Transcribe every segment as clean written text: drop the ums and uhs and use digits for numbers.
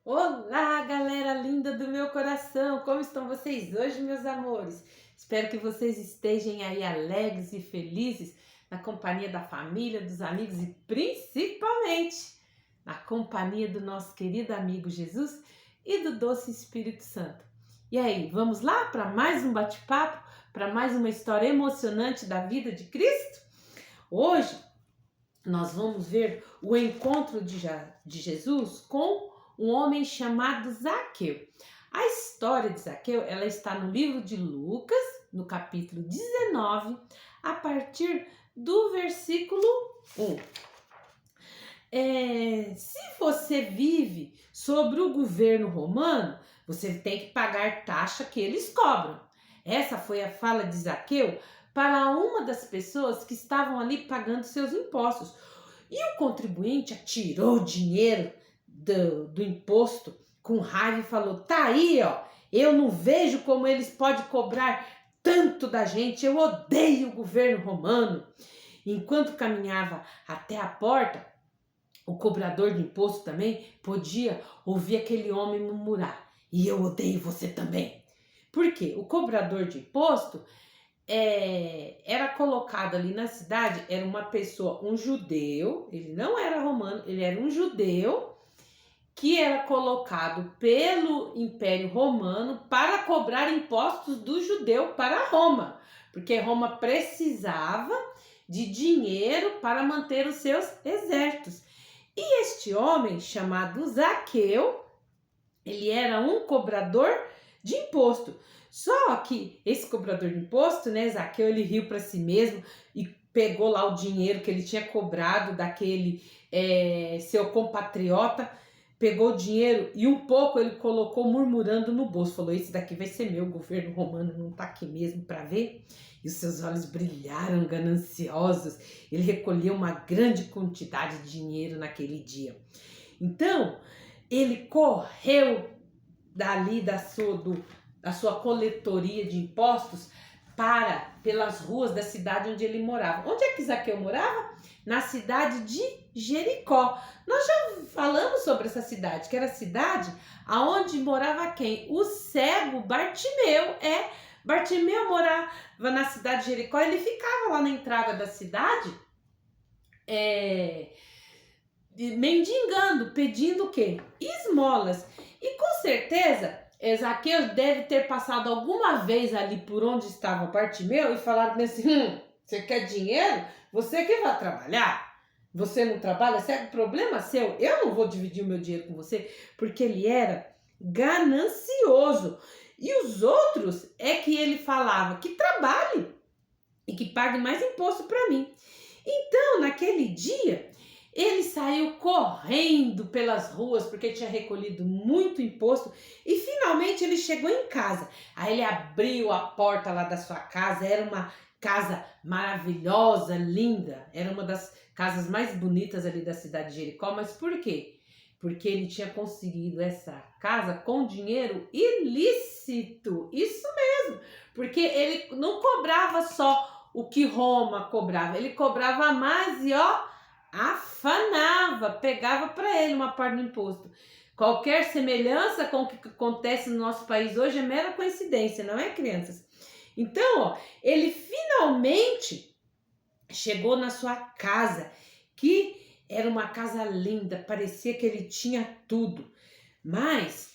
Olá, galera linda do meu coração! Como estão vocês hoje, meus amores? Espero que vocês estejam aí alegres e felizes na companhia da família, dos amigos e principalmente na companhia do nosso querido amigo Jesus e do doce Espírito Santo. E aí, vamos lá para mais um bate-papo, para mais uma história emocionante da vida de Cristo? Hoje nós vamos ver o encontro de Jesus com um homem chamado Zaqueu. A história de Zaqueu, ela está no livro de Lucas, no capítulo 19, a partir do versículo 1. Se você vive sobre o governo romano, você tem que pagar taxa que eles cobram. Essa foi a fala de Zaqueu para uma das pessoas que estavam ali pagando seus impostos. E o contribuinte atirou o dinheiro do imposto com raiva e falou: tá aí, ó, eu não vejo como eles podem cobrar tanto da gente, eu odeio o governo romano. Enquanto caminhava até a porta, o cobrador de imposto também podia ouvir aquele homem murmurar: e eu odeio você também. Por quê? O cobrador de imposto era colocado ali na cidade, era uma pessoa, um judeu, ele não era romano, ele era um judeu que era colocado pelo Império Romano para cobrar impostos do judeu para Roma, porque Roma precisava de dinheiro para manter os seus exércitos. E este homem, chamado Zaqueu, ele era um cobrador de imposto. Só que esse cobrador de imposto, né, Zaqueu, ele riu para si mesmo e pegou lá o dinheiro que ele tinha cobrado daquele seu compatriota, pegou o dinheiro e um pouco ele colocou murmurando no bolso, falou: esse daqui vai ser meu, o governo romano não tá aqui mesmo para ver. E os seus olhos brilharam gananciosos. Ele recolheu uma grande quantidade de dinheiro naquele dia. Então, ele correu dali da sua coletoria de impostos pelas ruas da cidade onde ele morava. Onde é que Zaqueu morava? Na cidade de Jericó. Nós já falamos sobre essa cidade, que era a cidade aonde morava quem? O cego Bartimeu. Bartimeu morava na cidade de Jericó, ele ficava lá na entrada da cidade, mendigando, pedindo o quê? Esmolas. E com certeza, Zaqueu deve ter passado alguma vez ali por onde estava Bartimeu e falado assim: você quer dinheiro? Você que vai trabalhar? Você não trabalha? Esse é problema seu. Eu não vou dividir o meu dinheiro com você, porque ele era ganancioso. E os outros é que ele falava que trabalhe e que pague mais imposto para mim. Então, naquele dia, ele saiu correndo pelas ruas porque tinha recolhido muito imposto e finalmente ele chegou em casa. Aí ele abriu a porta lá da sua casa, era uma casa maravilhosa, linda, era uma das casas mais bonitas ali da cidade de Jericó. Mas por quê? Porque ele tinha conseguido essa casa com dinheiro ilícito, isso mesmo, porque ele não cobrava só o que Roma cobrava, ele cobrava mais e afanava, pegava para ele uma parte do imposto. Qualquer semelhança com o que acontece no nosso país hoje é mera coincidência, não é, crianças? Então, ele finalmente chegou na sua casa, que era uma casa linda, parecia que ele tinha tudo. Mas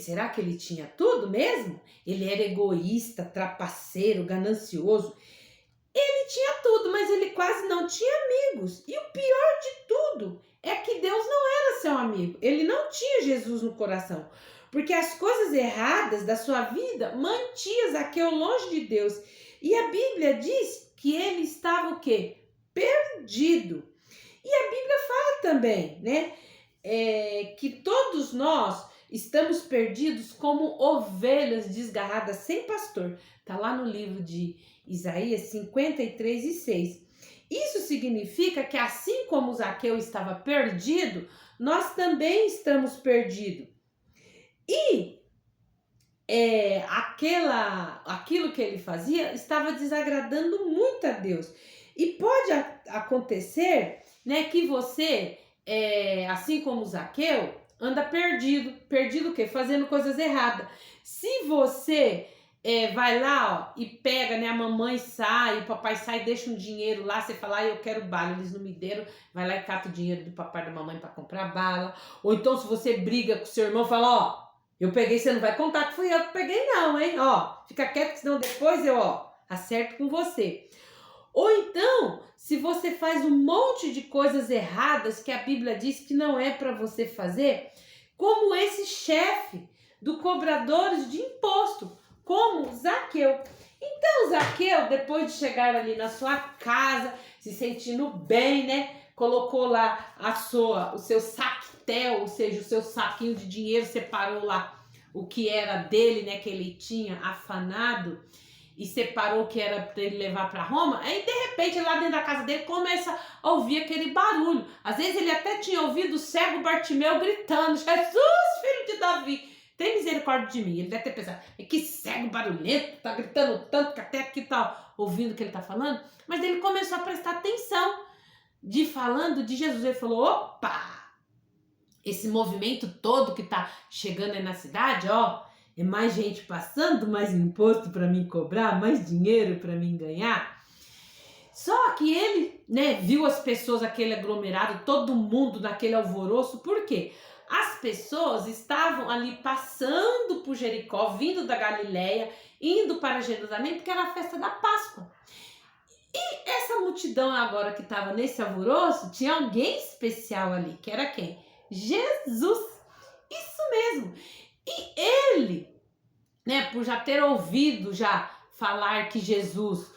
será que ele tinha tudo mesmo? Ele era egoísta, trapaceiro, ganancioso. Ele tinha tudo, mas ele quase não tinha amigos. E o pior de tudo é que Deus não era seu amigo. Ele não tinha Jesus no coração. Porque as coisas erradas da sua vida mantinham Zaqueu longe de Deus. E a Bíblia diz que ele estava o quê? Perdido. E a Bíblia fala também, né? Que todos nós estamos perdidos como ovelhas desgarradas sem pastor. Está lá no livro de Isaías 53:6. Isso significa que assim como Zaqueu estava perdido, nós também estamos perdidos. E aquilo que ele fazia estava desagradando muito a Deus. E pode acontecer, né, que você, assim como Zaqueu, anda perdido. Perdido o quê? Fazendo coisas erradas. Se você vai lá, ó, e pega, né? A mamãe sai, o papai sai, deixa um dinheiro lá, você fala, eu quero bala, eles não me deram, vai lá e cata o dinheiro do papai e da mamãe para comprar bala. Ou então, se você briga com seu irmão, fala, ó, eu peguei, você não vai contar que fui eu que peguei não, hein? Ó, fica quieto, senão depois eu, ó, acerto com você. Ou então, se você faz um monte de coisas erradas que a Bíblia diz que não é para você fazer, como esse chefe do cobradores de imposto, como Zaqueu. Então, Zaqueu, depois de chegar ali na sua casa, se sentindo bem, né? Colocou lá o seu saquetel, ou seja, o seu saquinho de dinheiro, separou lá o que era dele, né? Que ele tinha afanado e separou o que era para ele levar para Roma. Aí, de repente, lá dentro da casa dele começa a ouvir aquele barulho. Às vezes ele até tinha ouvido o cego Bartimeu gritando, Jesus, filho de Davi, tem misericórdia de mim. Ele deve ter pensado, que cego barulhento, tá gritando tanto que até aqui tá ouvindo o que ele tá falando. Mas ele começou a prestar atenção falando de Jesus. Ele falou, opa, esse movimento todo que tá chegando aí na cidade, ó, é mais gente passando, mais imposto para mim cobrar, mais dinheiro para mim ganhar. Só que ele, né, viu as pessoas, aquele aglomerado, todo mundo naquele alvoroço. Por quê? As pessoas estavam ali passando por Jericó, vindo da Galileia, indo para Jerusalém, porque era a festa da Páscoa. E essa multidão agora que estava nesse alvoroço, tinha alguém especial ali, que era quem? Jesus! Isso mesmo! E ele, né, por já ter ouvido já falar que Jesus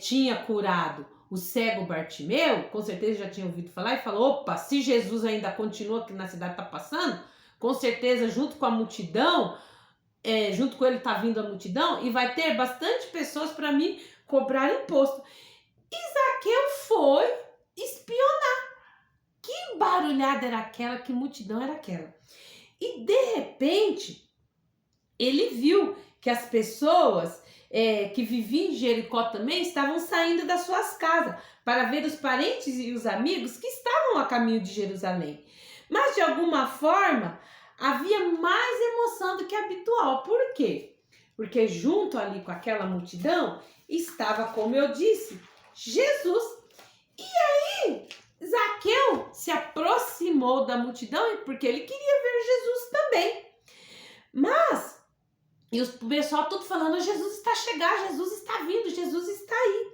tinha curado o cego Bartimeu, com certeza já tinha ouvido falar e falou, opa, se Jesus ainda continua aqui na cidade, tá passando, com certeza junto com a multidão, junto com ele tá vindo a multidão e vai ter bastante pessoas para mim cobrar imposto. E Zaqueu foi espionar. Que barulhada era aquela, que multidão era aquela. E de repente, ele viu que as pessoas que viviam em Jericó também estavam saindo das suas casas para ver os parentes e os amigos que estavam a caminho de Jerusalém. Mas de alguma forma havia mais emoção do que habitual. Por quê? Porque junto ali com aquela multidão estava, como eu disse, Jesus. E aí Zaqueu se aproximou da multidão porque ele queria ver Jesus também. Mas e o pessoal tudo falando, Jesus está chegando, Jesus está vindo, Jesus está aí.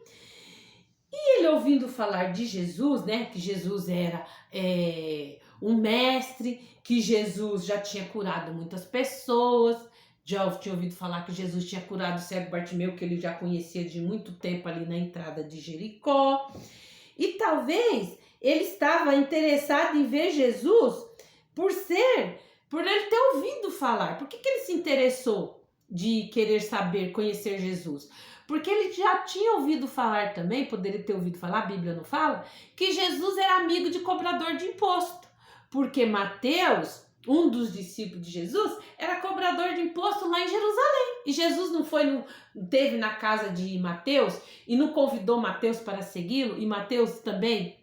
E ele ouvindo falar de Jesus, né, que Jesus era um mestre, que Jesus já tinha curado muitas pessoas, já tinha ouvido falar que Jesus tinha curado o cego Bartimeu, que ele já conhecia de muito tempo ali na entrada de Jericó. E talvez ele estava interessado em ver Jesus por ele ter ouvido falar. Por que ele se interessou de querer saber, conhecer Jesus? Porque ele já tinha ouvido falar também, poderia ter ouvido falar, a Bíblia não fala, que Jesus era amigo de cobrador de imposto. Porque Mateus, um dos discípulos de Jesus, era cobrador de imposto lá em Jerusalém. E Jesus não teve na casa de Mateus e não convidou Mateus para segui-lo, e Mateus também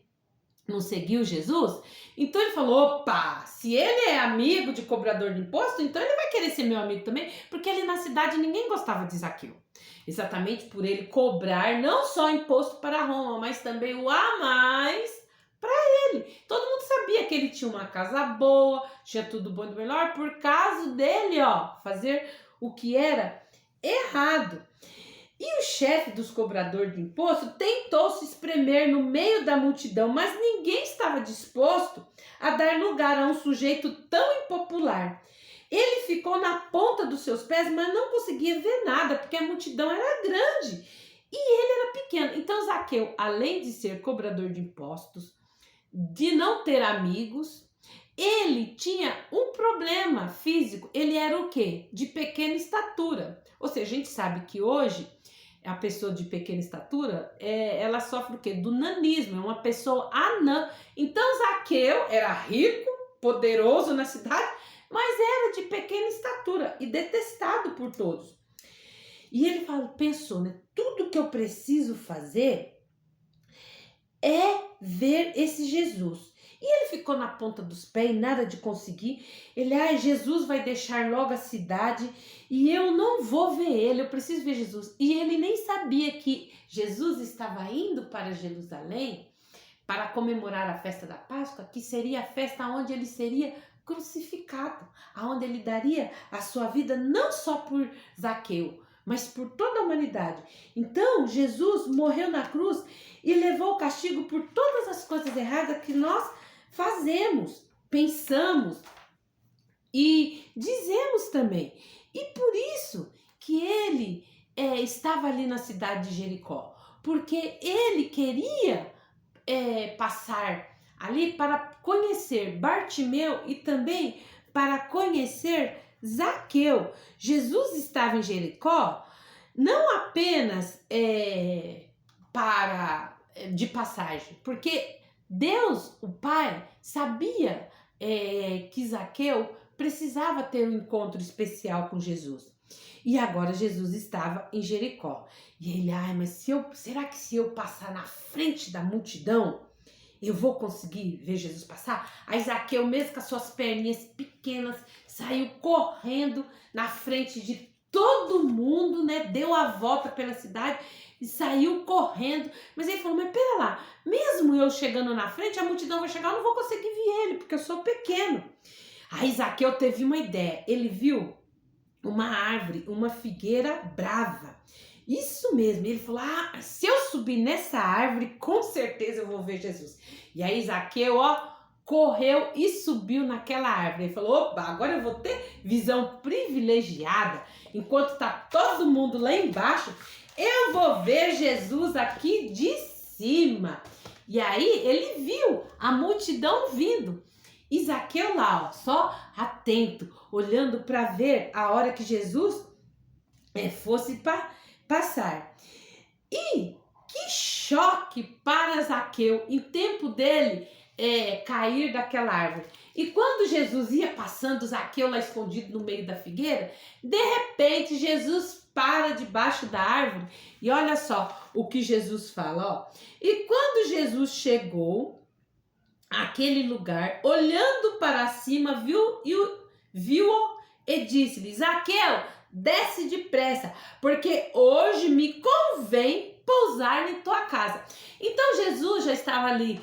não seguiu Jesus? Então ele falou, opa, se ele é amigo de cobrador de imposto, então ele vai querer ser meu amigo também, porque ali na cidade ninguém gostava de Zaqueu. Exatamente por ele cobrar não só imposto para Roma, mas também o a mais para ele. Todo mundo sabia que ele tinha uma casa boa, tinha tudo bom e melhor, por causa dele, ó, fazer o que era errado. E o chefe dos cobradores de imposto tentou se espremer no meio da multidão, mas ninguém estava disposto a dar lugar a um sujeito tão impopular. Ele ficou na ponta dos seus pés, mas não conseguia ver nada, porque a multidão era grande e ele era pequeno. Então Zaqueu, além de ser cobrador de impostos, de não ter amigos, ele tinha um problema físico. Ele era o quê? De pequena estatura. Ou seja, a gente sabe que hoje a pessoa de pequena estatura, ela sofre o quê? Do nanismo, é uma pessoa anã. Então Zaqueu era rico, poderoso na cidade, mas era de pequena estatura e detestado por todos. E ele pensou, né? Tudo que eu preciso fazer é ver esse Jesus. ele ficou na ponta dos pés, nada de conseguir. Ele, Jesus vai deixar logo a cidade e eu não vou ver ele, eu preciso ver Jesus. E ele nem sabia que Jesus estava indo para Jerusalém para comemorar a festa da Páscoa, que seria a festa onde ele seria crucificado, aonde ele daria a sua vida não só por Zaqueu, mas por toda a humanidade. Então, Jesus morreu na cruz e levou o castigo por todas as coisas erradas que nós fazemos, pensamos e dizemos também. E por isso que ele estava ali na cidade de Jericó, porque ele queria passar ali para conhecer Bartimeu e também para conhecer Zaqueu. Jesus estava em Jericó não apenas de passagem, porque Deus, o Pai, sabia que Zaqueu precisava ter um encontro especial com Jesus. E agora Jesus estava em Jericó. E ele, mas será que se eu passar na frente da multidão, eu vou conseguir ver Jesus passar? Aí Zaqueu, mesmo com as suas perninhas pequenas, saiu correndo na frente de todo mundo, né? Deu a volta pela cidade e saiu correndo. Mas ele falou, mas pera lá, mesmo eu chegando na frente, a multidão vai chegar, eu não vou conseguir ver ele, porque eu sou pequeno. Aí Zaqueu teve uma ideia, ele viu uma árvore, uma figueira brava. Isso mesmo, ele falou, se eu subir nessa árvore, com certeza eu vou ver Jesus. E aí Zaqueu, correu e subiu naquela árvore. Ele falou, opa, agora eu vou ter visão privilegiada. Enquanto tá todo mundo lá embaixo, eu vou ver Jesus aqui de cima. E aí ele viu a multidão vindo. E Zaqueu lá, só atento, olhando para ver a hora que Jesus fosse passar. E que choque para Zaqueu em tempo dele cair daquela árvore. E quando Jesus ia passando, Zaqueu lá escondido no meio da figueira, de repente Jesus para debaixo da árvore e olha só o que Jesus fala, E quando Jesus chegou àquele lugar, olhando para cima, viu-o e disse-lhe, Zaqueu, desce depressa, porque hoje me convém pousar em tua casa. Então Jesus já estava ali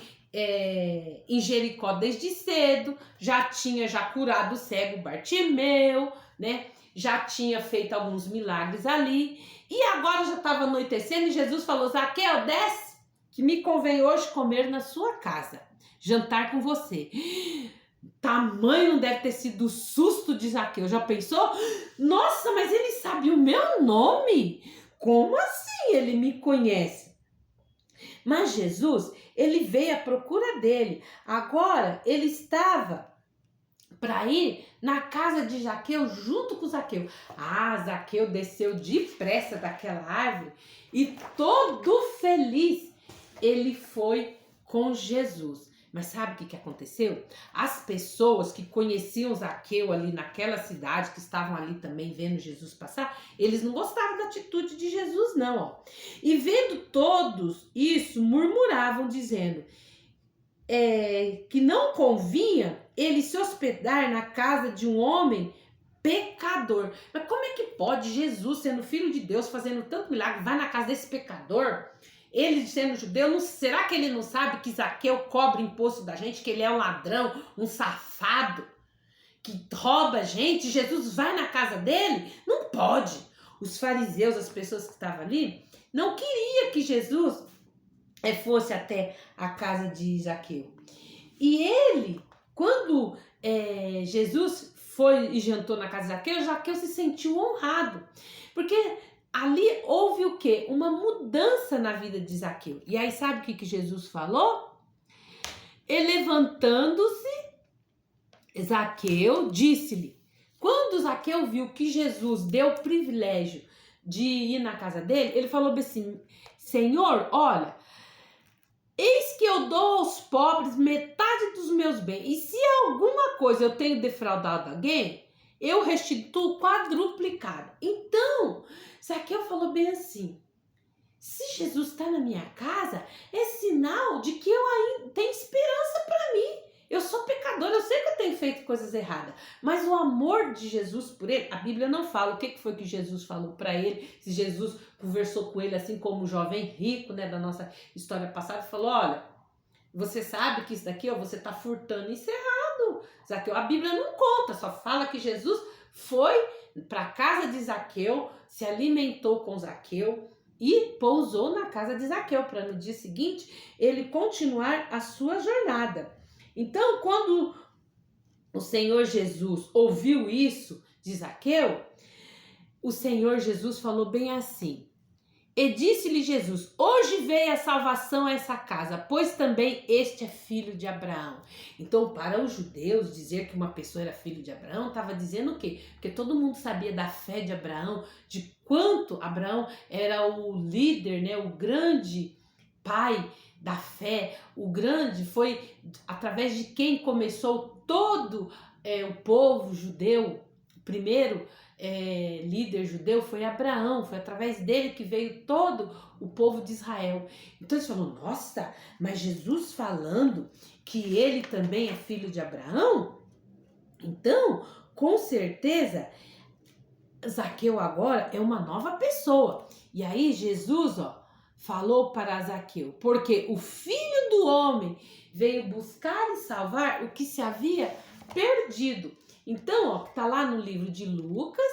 em Jericó desde cedo, já tinha curado o cego Bartimeu, né? Já tinha feito alguns milagres ali, e agora já estava anoitecendo e Jesus falou, Zaqueu, desce, que me convém hoje comer na sua casa, jantar com você. Tamanho não deve ter sido o susto de Zaqueu. Já pensou? Nossa, mas ele sabe o meu nome? Como assim ele me conhece? Mas Jesus, ele veio à procura dele. Agora, ele estava para ir na casa de Zaqueu junto com Zaqueu. Zaqueu desceu depressa daquela árvore e todo feliz ele foi com Jesus. Mas sabe o que aconteceu? As pessoas que conheciam Zaqueu ali naquela cidade, que estavam ali também vendo Jesus passar, eles não gostavam da atitude de Jesus não, E vendo todos isso, murmuravam dizendo que não convinha ele se hospedar na casa de um homem pecador. Mas como é que pode Jesus, sendo filho de Deus, fazendo tanto milagre, vai na casa desse pecador? Ele sendo judeu, será que ele não sabe que Zaqueu cobra imposto da gente, que ele é um ladrão, um safado, que rouba a gente? Jesus vai na casa dele? Não pode. Os fariseus, as pessoas que estavam ali, não queriam que Jesus fosse até a casa de Zaqueu. E ele, quando Jesus foi e jantou na casa de Zaqueu se sentiu honrado, porque ali houve o quê? Uma mudança na vida de Zaqueu. E aí sabe o que Jesus falou? E levantando-se, Zaqueu disse-lhe, quando Zaqueu viu que Jesus deu o privilégio de ir na casa dele, ele falou assim, Senhor, olha, eis que eu dou aos pobres metade dos meus bens, e se alguma coisa eu tenho defraudado alguém, eu restituo quadruplicado. Então, Zaqueu falou bem assim, se Jesus está na minha casa, é sinal de que eu ainda tenho esperança para mim. Eu sou pecador, eu sei que eu tenho feito coisas erradas, mas o amor de Jesus por ele, a Bíblia não fala o que foi que Jesus falou para ele, se Jesus conversou com ele assim como o jovem rico, né, da nossa história passada, falou, olha, você sabe que isso daqui, ó, você está furtando, isso é errado, Zaqueu. A Bíblia não conta, só fala que Jesus foi para a casa de Zaqueu, se alimentou com Zaqueu e pousou na casa de Zaqueu, para no dia seguinte ele continuar a sua jornada. Então, quando o Senhor Jesus ouviu isso de Zaqueu, o Senhor Jesus falou bem assim, e disse-lhe Jesus, hoje veio a salvação a essa casa, pois também este é filho de Abraão. Então, para os judeus, dizer que uma pessoa era filho de Abraão, estava dizendo o quê? Porque todo mundo sabia da fé de Abraão, de quanto Abraão era o líder, né, o grande pai da fé, o grande, foi através de quem começou todo o povo judeu, o primeiro líder judeu foi Abraão, foi através dele que veio todo o povo de Israel. Então eles falam, nossa, mas Jesus falando que ele também é filho de Abraão? Então, com certeza, Zaqueu agora é uma nova pessoa. E aí Jesus, falou para Zaqueu, porque o Filho do Homem veio buscar e salvar o que se havia perdido. Então, tá lá no livro de Lucas,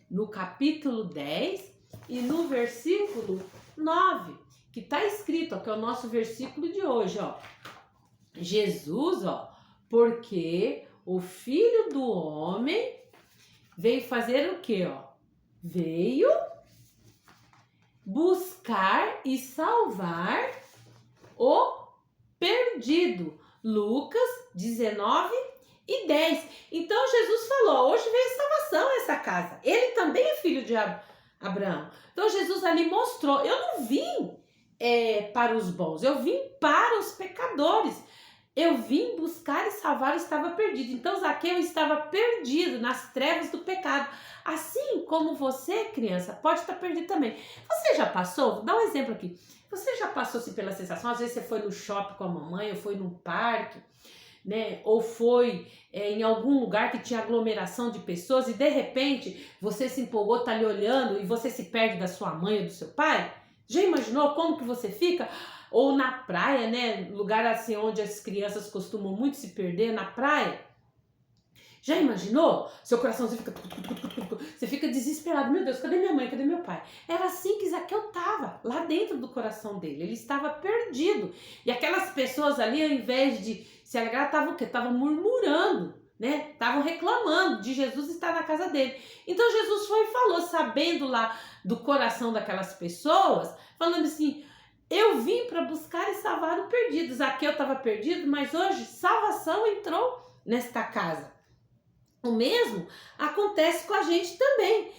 no capítulo 10 e no versículo 9, que tá escrito, que é o nosso versículo de hoje, Jesus, porque o Filho do Homem veio fazer o quê, Veio buscar e salvar o perdido. Lucas 19:10. Então Jesus falou, hoje veio salvação a essa casa. Ele também é filho de Abraão. Então Jesus ali mostrou, eu não vim para os bons, eu vim para os pecadores. Eu vim buscar e salvar o que estava perdido. Então Zaqueu estava perdido nas trevas do pecado. Assim como você, criança, pode estar perdido também. Você já passou? Vou dar um exemplo aqui. Você já passou assim, pela sensação, às vezes você foi no shopping com a mamãe, ou foi no parque, né? Ou foi em algum lugar que tinha aglomeração de pessoas e de repente você se empolgou, tá ali olhando e você se perde da sua mãe ou do seu pai? Já imaginou como que você fica? Ou na praia, né? Lugar assim onde as crianças costumam muito se perder, na praia. Já imaginou? Seu coraçãozinho fica... Você fica desesperado. Meu Deus, cadê minha mãe? Cadê meu pai? Era assim que Zaqueu estava, lá dentro do coração dele. Ele estava perdido. E aquelas pessoas ali, ao invés de se alegrar, estavam o quê? Estavam murmurando, né? Estavam reclamando de Jesus estar na casa dele. Então Jesus foi e falou, sabendo lá do coração daquelas pessoas, falando assim... Eu vim para buscar e salvar o perdido. Zaqueu estava perdido, mas hoje salvação entrou nesta casa. O mesmo acontece com a gente também.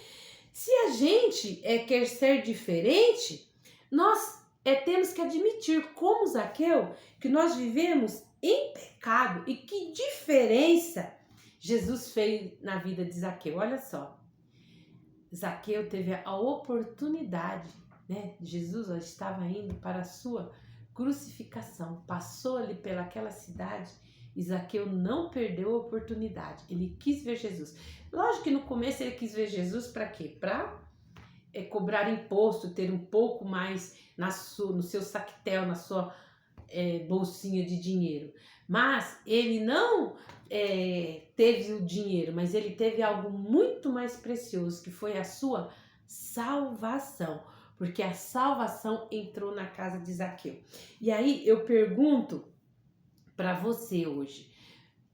Se a gente quer ser diferente, nós temos que admitir, como Zaqueu, que nós vivemos em pecado e que diferença Jesus fez na vida de Zaqueu. Olha só, Zaqueu teve a oportunidade, né? Jesus estava indo para a sua crucificação, passou ali pelaquela cidade e Zaqueu não perdeu a oportunidade, ele quis ver Jesus. Lógico que no começo ele quis ver Jesus para quê? Para cobrar imposto, ter um pouco mais no seu saquetel, na sua bolsinha de dinheiro. Mas ele não teve o dinheiro, mas ele teve algo muito mais precioso, que foi a sua salvação. Porque a salvação entrou na casa de Zaqueu. E aí eu pergunto para você hoje,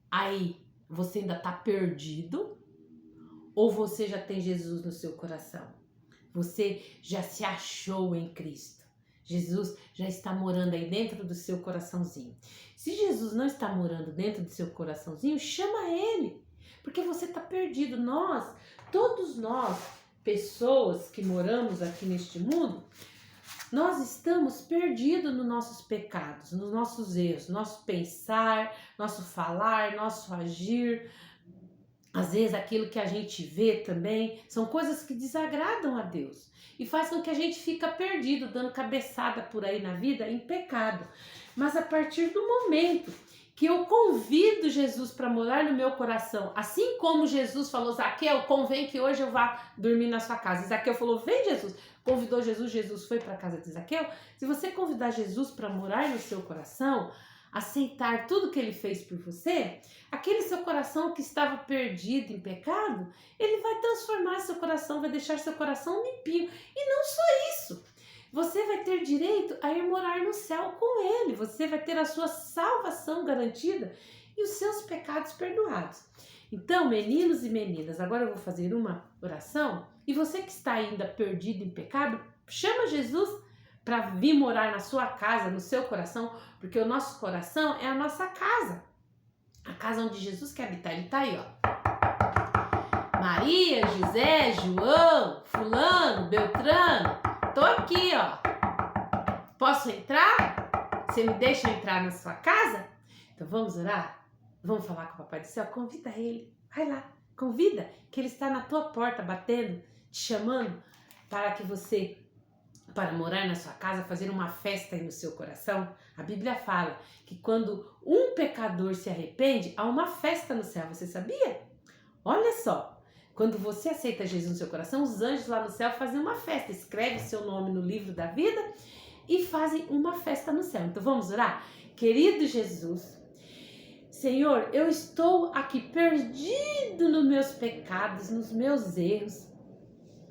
aí você ainda está perdido? Ou você já tem Jesus no seu coração? Você já se achou em Cristo? Jesus já está morando aí dentro do seu coraçãozinho. Se Jesus não está morando dentro do seu coraçãozinho, chama ele. Porque você está perdido. Todos nós, pessoas que moramos aqui neste mundo, nós estamos perdidos nos nossos pecados, nos nossos erros, nosso pensar, nosso falar, nosso agir. Às vezes aquilo que a gente vê também são coisas que desagradam a Deus e faz com que a gente fica perdido, dando cabeçada por aí na vida em pecado. Mas a partir do momento que eu convido Jesus para morar no meu coração. Assim como Jesus falou, Zaqueu, convém que hoje eu vá dormir na sua casa. E Zaqueu falou, vem Jesus. Convidou Jesus, Jesus foi para a casa de Zaqueu. Se você convidar Jesus para morar no seu coração, aceitar tudo que ele fez por você, aquele seu coração que estava perdido em pecado, ele vai transformar seu coração, vai deixar seu coração limpinho. E não só isso, você vai ter direito a ir morar no céu com ele, você vai ter a sua salvação garantida e os seus pecados perdoados. Então, meninos e meninas, agora eu vou fazer uma oração e você que está ainda perdido em pecado, chama Jesus para vir morar na sua casa, no seu coração, porque o nosso coração é a nossa casa. A casa onde Jesus quer habitar, ele está aí, ó. Maria, José, João, fulano, Beltrano, tô aqui, ó. Posso entrar? Você me deixa entrar na sua casa? Então vamos orar? Vamos falar com o Papai do Céu? Convida ele, vai lá, convida, que ele está na tua porta batendo, te chamando para morar na sua casa, fazer uma festa aí no seu coração. A Bíblia fala que quando um pecador se arrepende, há uma festa no céu, você sabia? Olha só, quando você aceita Jesus no seu coração, os anjos lá no céu fazem uma festa, escrevem seu nome no livro da vida e fazem uma festa no céu. Então vamos orar? Querido Jesus, Senhor, eu estou aqui perdido nos meus pecados, nos meus erros,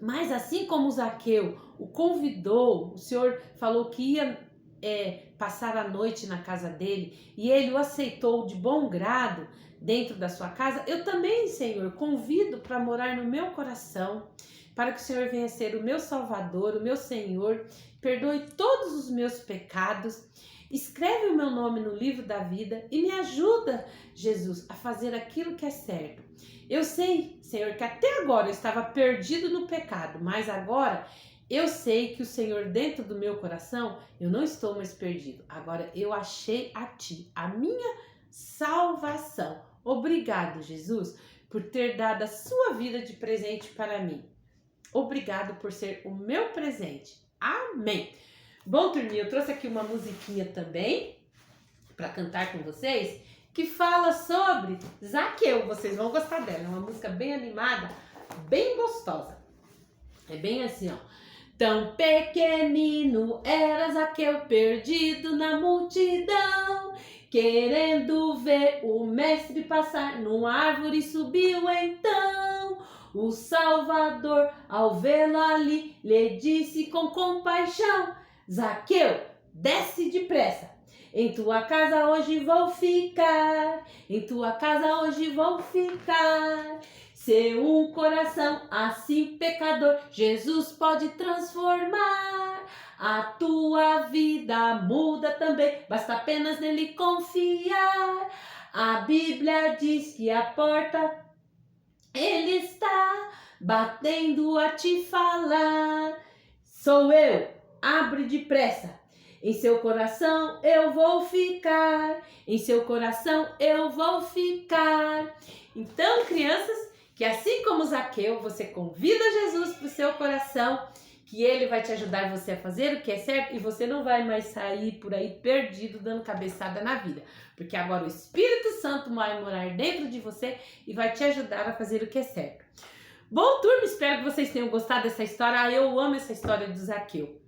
mas assim como Zaqueu o convidou, o Senhor falou que ia passar a noite na casa dele e ele o aceitou de bom grado dentro da sua casa, eu também, Senhor, convido para morar no meu coração, para que o Senhor venha ser o meu Salvador, o meu Senhor, perdoe todos os meus pecados, escreve o meu nome no livro da vida e me ajuda, Jesus, a fazer aquilo que é certo. Eu sei, Senhor, que até agora eu estava perdido no pecado, mas agora eu sei que o Senhor dentro do meu coração, eu não estou mais perdido. Agora eu achei a Ti, a minha salvação. Obrigado, Jesus, por ter dado a sua vida de presente para mim. Obrigado por ser o meu presente. Amém. Bom, turminha, eu trouxe aqui uma musiquinha também para cantar com vocês, que fala sobre Zaqueu. Vocês vão gostar dela. É uma música bem animada, bem gostosa. É bem assim, ó. Tão pequenino era Zaqueu, perdido na multidão, querendo ver o mestre passar, numa árvore subiu então. O Salvador, ao vê-lo ali, lhe disse com compaixão: Zaqueu, desce depressa, em tua casa hoje vou ficar, em tua casa hoje vou ficar. Seu um coração assim pecador, Jesus pode transformar. A tua vida muda também, basta apenas nele confiar. A Bíblia diz que a porta ele está batendo a te falar. Sou eu, abre depressa. Em seu coração eu vou ficar. Em seu coração eu vou ficar. Então, crianças, que assim como Zaqueu, você convida Jesus para o seu coração, que ele vai te ajudar você a fazer o que é certo e você não vai mais sair por aí perdido dando cabeçada na vida, porque agora o Espírito Santo vai morar dentro de você e vai te ajudar a fazer o que é certo. Bom, turma, espero que vocês tenham gostado dessa história. Eu amo essa história do Zaqueu,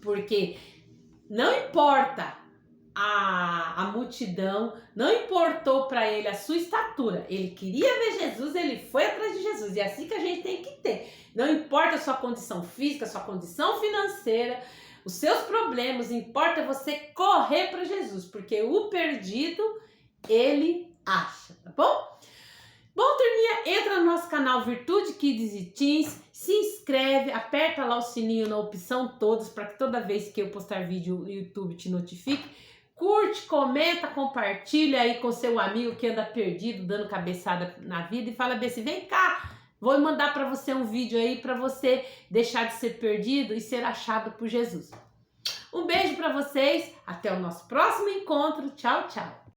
porque não importa a multidão, não importou para ele a sua estatura, ele queria ver Jesus, ele foi atrás de Jesus, e é assim que a gente tem que ter. Não importa a sua condição física, a sua condição financeira, os seus problemas, importa você correr para Jesus, porque o perdido ele acha, tá bom? Bom, turminha, entra no nosso canal Virtude Kids e Teens, se inscreve, aperta lá o sininho na opção todos, para que toda vez que eu postar vídeo o YouTube te notifique. Curte, comenta, compartilha aí com seu amigo que anda perdido, dando cabeçada na vida e fala bem assim, vem cá, vou mandar para você um vídeo aí para você deixar de ser perdido e ser achado por Jesus. Um beijo para vocês, até o nosso próximo encontro, tchau, tchau.